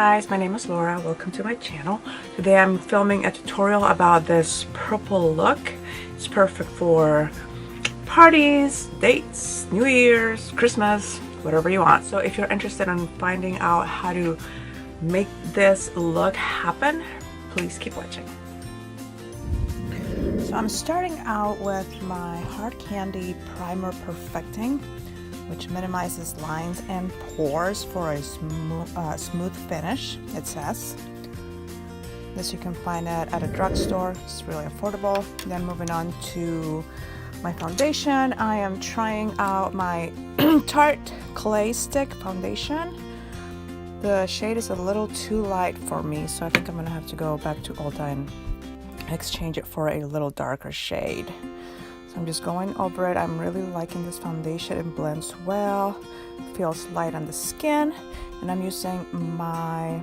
guys, my name is Laura. Welcome to my channel. Today I'm filming a tutorial about this purple look. It's perfect for parties, dates, New Year's, Christmas, whatever you want. So if you're interested in finding out how to make this look happen, please keep watching. So I'm starting out with my Hard Candy Primer Perfecting, which minimizes lines and pores for a smooth finish, it says. This you can find at a drugstore. It's really affordable. Then moving on to my foundation, I am trying out my Tarte Clay Stick Foundation. The shade is a little too light for me, so I think I'm gonna have to go back to Ulta and exchange it for a little darker shade. So I'm just going over it. I'm really liking this foundation. It blends well, feels light on the skin, and I'm using my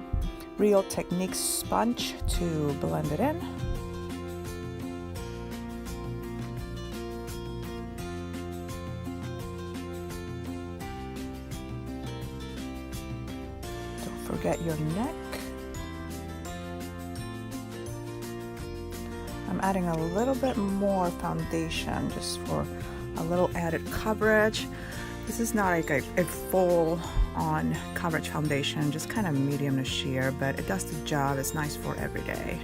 Real Techniques sponge to blend it in. Don't forget your neck. I'm adding a little bit more foundation just for a little added coverage. This is not like a full on coverage foundation, just kind of medium to sheer, but it does the job. It's nice for every day.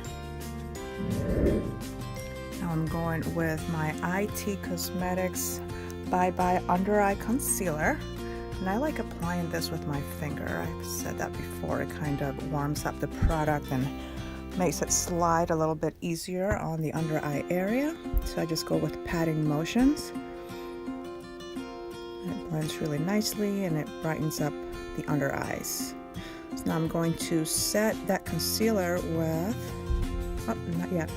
Now I'm going with my IT Cosmetics Bye Bye Under Eye Concealer. And I like applying this with my finger. I've said that before. It kind of warms up the product and makes it slide a little bit easier on the under eye area. So I just go with patting motions. And it blends really nicely and it brightens up the under eyes. So now I'm going to set that concealer with, oh, not yet.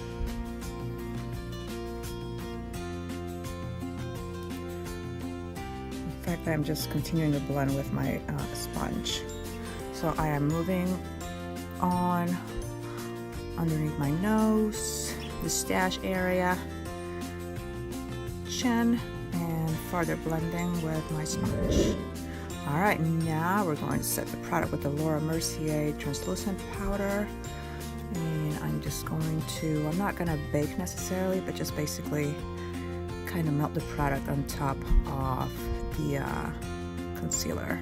In fact, I'm just continuing to blend with my sponge. So I am moving on underneath my nose, the stash area, chin, and further blending with my sponge. All right, now we're going to set the product with the Laura Mercier translucent powder. And I'm just going to, I'm not going to bake necessarily, but just basically kind of melt the product on top of the concealer.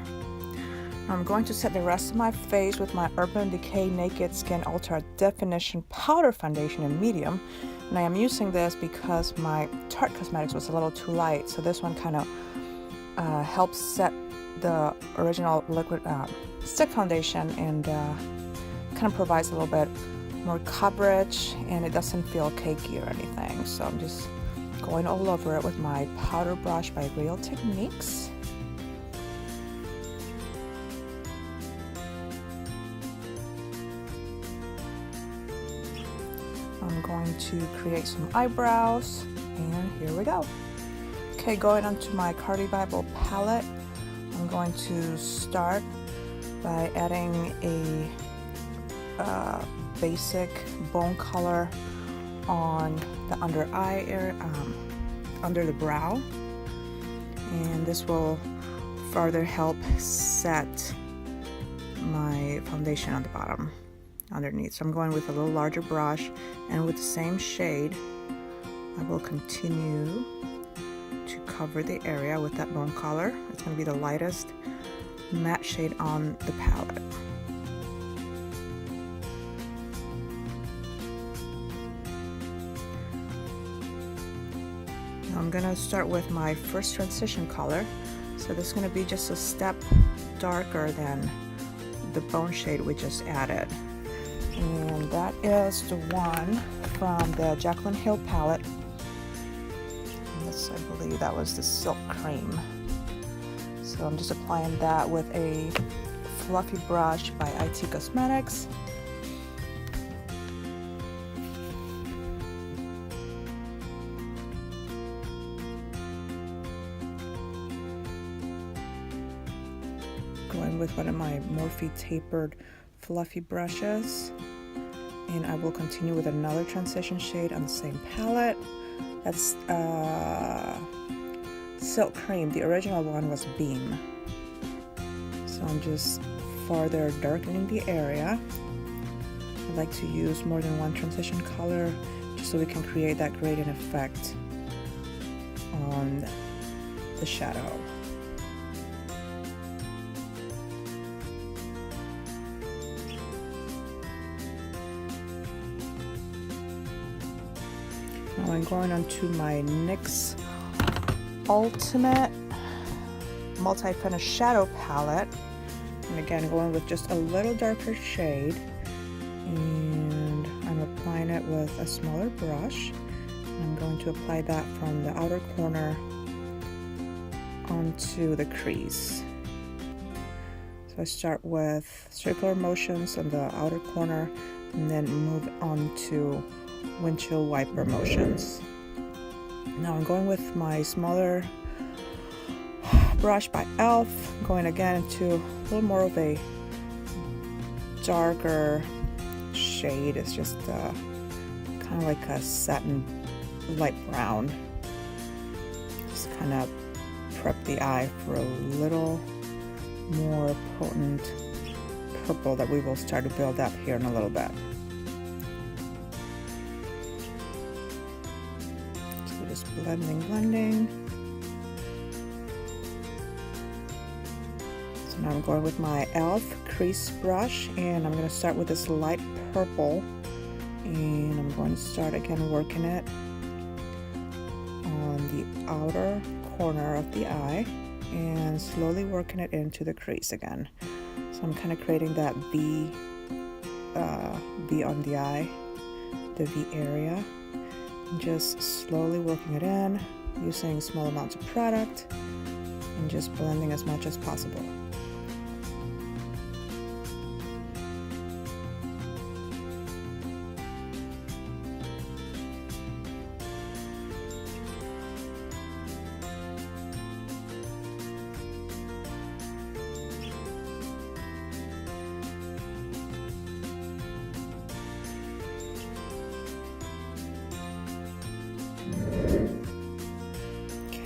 I'm going to set the rest of my face with my Urban Decay Naked Skin Ultra Definition Powder Foundation in medium. And I am using this because my Tarte Cosmetics was a little too light. So this one kind of helps set the original liquid stick foundation and kind of provides a little bit more coverage, and it doesn't feel cakey or anything. So I'm just going all over it with my powder brush by Real Techniques. I'm going to create some eyebrows, and here we go. Okay, going onto my Carli Babel palette, I'm going to start by adding a basic bone color on the under eye area, under the brow, and this will further help set my foundation on the bottom underneath. So I'm going with a little larger brush, and with the same shade I will continue to cover the area with that bone color. It's going to be the lightest matte shade on the palette. Now I'm going to start with my first transition color. So this is going to be just a step darker than the bone shade we just added. And that is the one from the Jacklyn Hill palette. And this, I believe that was the Silk Cream. So I'm just applying that with a fluffy brush by IT Cosmetics. Going with one of my Morphe tapered fluffy brushes, and I will continue with another transition shade on the same palette. That's Silk Cream. The original one was Beam. So I'm just farther darkening the area. I like to use more than one transition color just so we can create that gradient effect on the shadow. Now I'm going on to my NYX Ultimate Multi-Finish Shadow Palette, and again going with just a little darker shade, and I'm applying it with a smaller brush, and I'm going to apply that from the outer corner onto the crease. So I start with circular motions on the outer corner and then move on to windshield wiper motions. Now I'm going with my smaller brush by e.l.f., going again into a little more of a darker shade. It's just kind of like a satin light brown. Just kind of prep the eye for a little more potent purple that we will start to build up here in a little bit. So just blending. So now I'm going with my e.l.f. crease brush, and I'm going to start with this light purple, and I'm going to start again working it on the outer corner of the eye and slowly working it into the crease again. So I'm kind of creating that V on the eye, the V area, and just slowly working it in using small amounts of product and just blending as much as possible.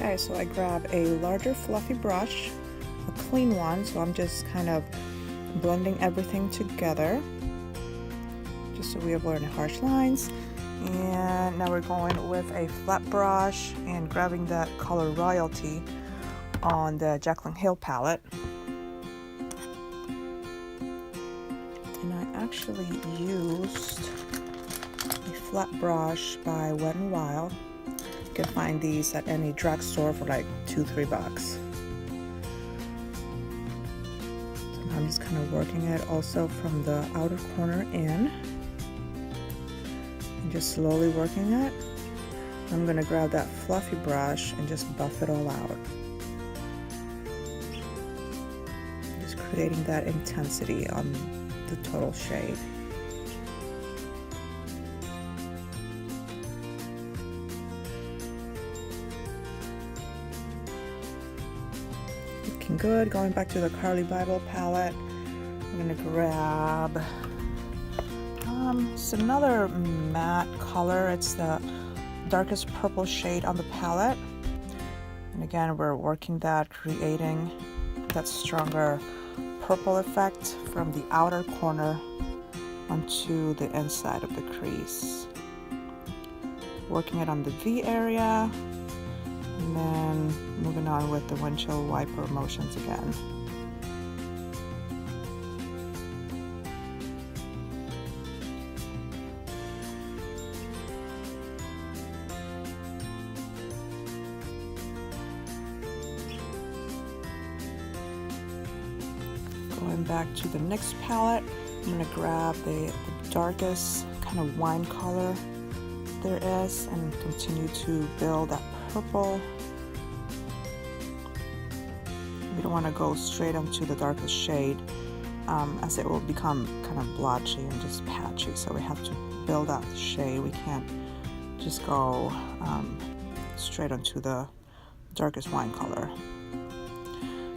Okay, so I grab a larger fluffy brush, a clean one, so I'm just kind of blending everything together just so we avoid any harsh lines. And now we're going with a flat brush and grabbing that color Royalty on the Jacklyn Hill palette. And I actually used a flat brush by Wet n Wild. You can find these at any drugstore for like $2-3 bucks. So I'm just kind of working it also from the outer corner in and just slowly working it. I'm going to grab that fluffy brush and just buff it all out, just creating that intensity on the total shade. Good. Going back to the Carli Babel palette, I'm going to grab it's another matte color. It's the darkest purple shade on the palette, and again we're working that, creating that stronger purple effect from the outer corner onto the inside of the crease, working it on the V area, and then moving on with the windshield wiper motions again. Going back to the NYX palette, I'm going to grab the darkest kind of wine color there is and continue to build that purple. We don't want to go straight onto the darkest shade as it will become kind of blotchy and just patchy, so we have to build out the shade. We can't just go straight onto the darkest wine color.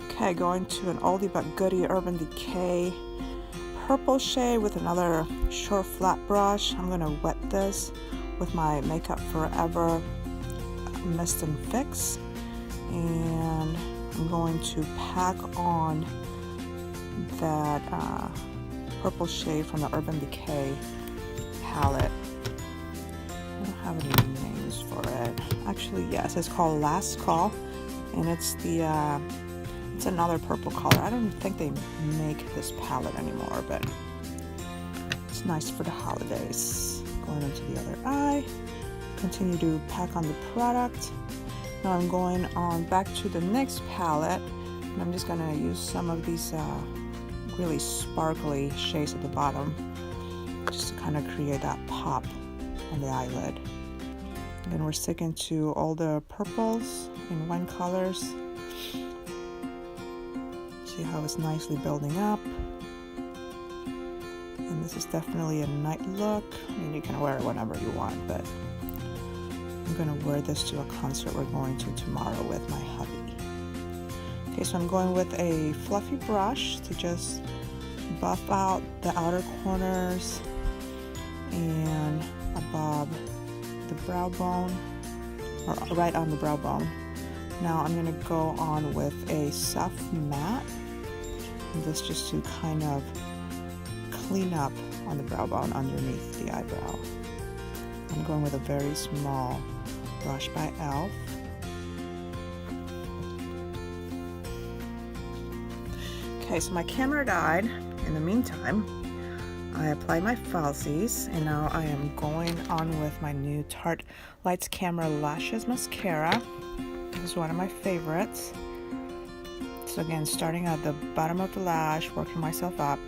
Okay, going to an oldie but goodie Urban Decay purple shade with another short flat brush. I'm going to wet this with my Makeup Forever Mist and Fix, and I'm going to pack on that purple shade from the Urban Decay palette. I don't have any names for it. Actually, yes, it's called Last Call, and it's the it's another purple color. I don't think they make this palette anymore, but it's nice for the holidays. Going into the other eye. Continue to pack on the product. Now I'm going on back to the next palette, and I'm just gonna use some of these really sparkly shades at the bottom, just to kind of create that pop on the eyelid. Then we're sticking to all the purples and wine colors. See how it's nicely building up. And this is definitely a night look. I mean, you can wear it whenever you want, but I'm gonna wear this to a concert we're going to tomorrow with my hubby. Okay, so I'm going with a fluffy brush to just buff out the outer corners and above the brow bone, or right on the brow bone. Now I'm gonna go on with a soft matte, and this just to kind of clean up on the brow bone underneath the eyebrow. I'm going with a very small brush by e.l.f. Okay, so my camera died. In the meantime, I applied my falsies, and now I am going on with my new Tarte Lights Camera Lashes Mascara. This is one of my favorites. So again, starting at the bottom of the lash, working myself up.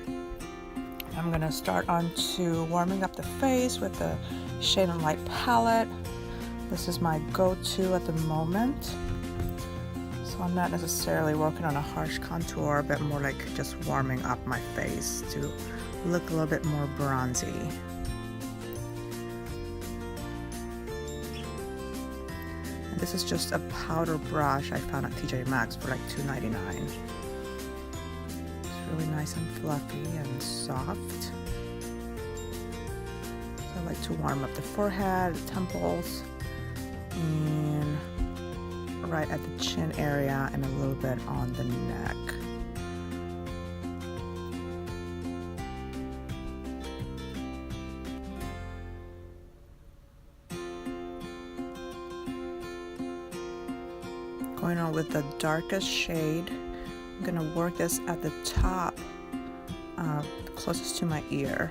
I'm gonna start on to warming up the face with the Shade and Light palette. This is my go-to at the moment. So I'm not necessarily working on a harsh contour, but more like just warming up my face to look a little bit more bronzy. And this is just a powder brush I found at TJ Maxx for like $2.99. It's really nice and fluffy and soft. So I like to warm up the forehead, the temples, and right at the chin area and a little bit on the neck. Going on with the darkest shade. I'm gonna work this at the top, closest to my ear.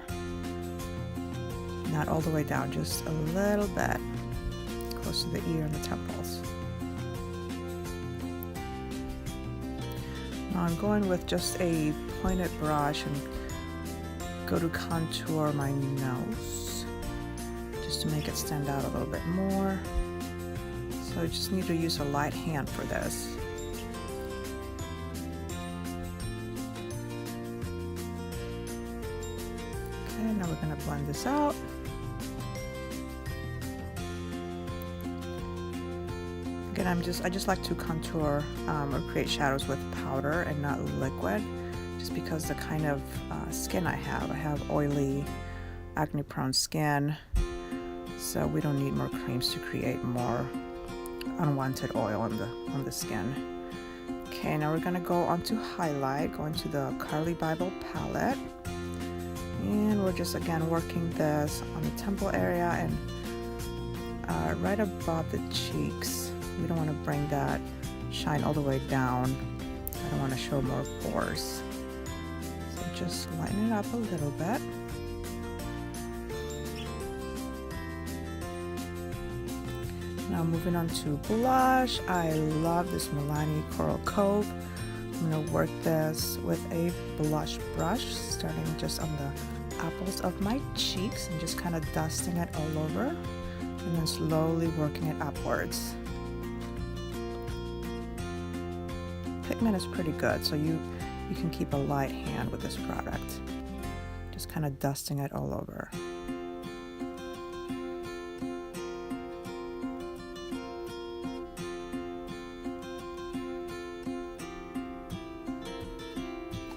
Not all the way down, just a little bit close to the ear and the temples. Now I'm going with just a pointed brush and go to contour my nose just to make it stand out a little bit more. So I just need to use a light hand for this. Okay, now we're gonna blend this out. Again, I just like to contour or create shadows with powder and not liquid, just because the kind of skin I have oily, acne-prone skin, so we don't need more creams to create more unwanted oil on the skin. Okay, now we're gonna go on to highlight, going to the Carli Babel palette, and we're just again working this on the temple area and right above the cheeks. We don't want to bring that shine all the way down. I don't want to show more pores. So just lighten it up a little bit. Now moving on to blush. I love this Milani Coral Cove. I'm going to work this with a blush brush, starting just on the apples of my cheeks and just kind of dusting it all over, and then slowly working it upwards. Pigment is pretty good, so you can keep a light hand with this product. Just kind of dusting it all over.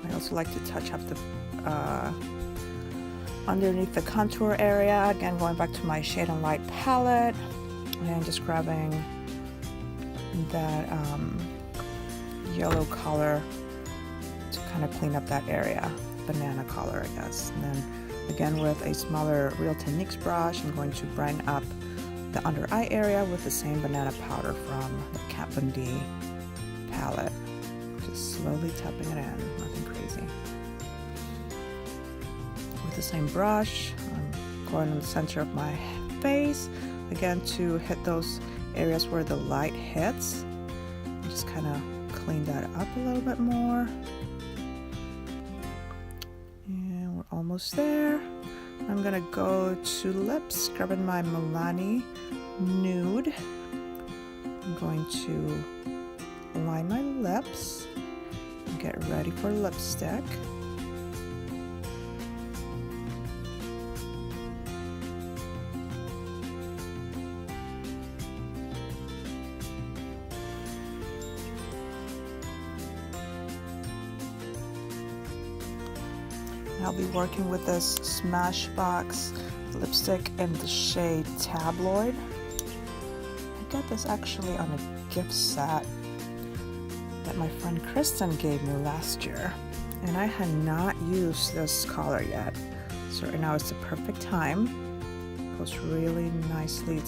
I also like to touch up the underneath the contour area. Again, going back to my Shade and Light palette and just grabbing that yellow color to kind of clean up that area, banana color, I guess. And then again with a smaller Real Techniques brush, I'm going to brighten up the under eye area with the same banana powder from the Kat Von D palette. Just slowly tapping it in, nothing crazy. With the same brush, I'm going in the center of my face, again to hit those areas where the light hits. Just kind of clean that up a little bit more. And we're almost there. I'm gonna go to lips, grabbing my Milani Nude. I'm going to line my lips and get ready for lipstick. I'll be working with this Smashbox lipstick in the shade Tabloid. I got this actually on a gift set that my friend Kristen gave me last year, and I had not used this color yet. So right now it's the perfect time. It goes really nicely.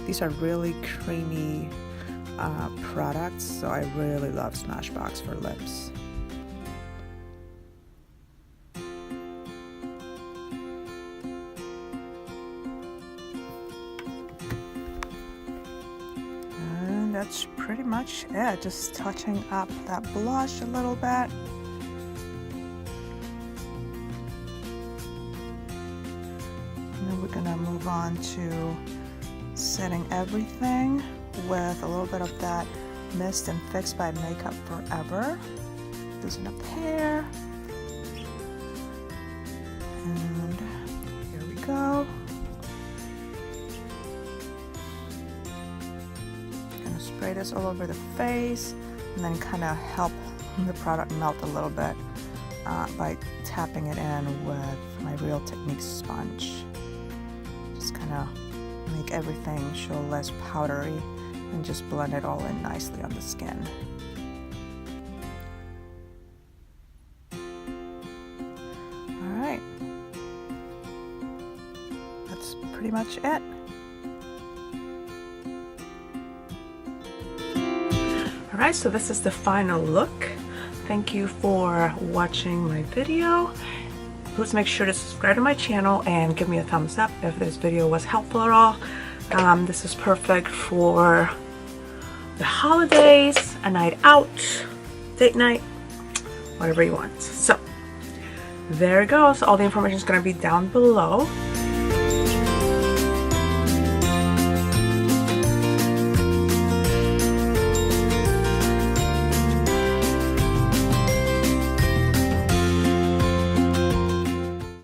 These are really creamy products, so I really love Smashbox for lips. That's pretty much it, just touching up that blush a little bit. And then we're gonna move on to setting everything with a little bit of that Mist and Fix by Makeup Forever. Loosen up the hair. And here we go. Spray this all over the face and then kind of help the product melt a little bit by tapping it in with my Real Techniques sponge. Just kind of make everything show less powdery and just blend it all in nicely on the skin. Alright, that's pretty much it. Alright, so this is the final look. Thank you for watching my video. Please make sure to subscribe to my channel and give me a thumbs up if this video was helpful at all. This is perfect for the holidays, a night out, date night, whatever you want. So there it goes. All the information is going to be down below.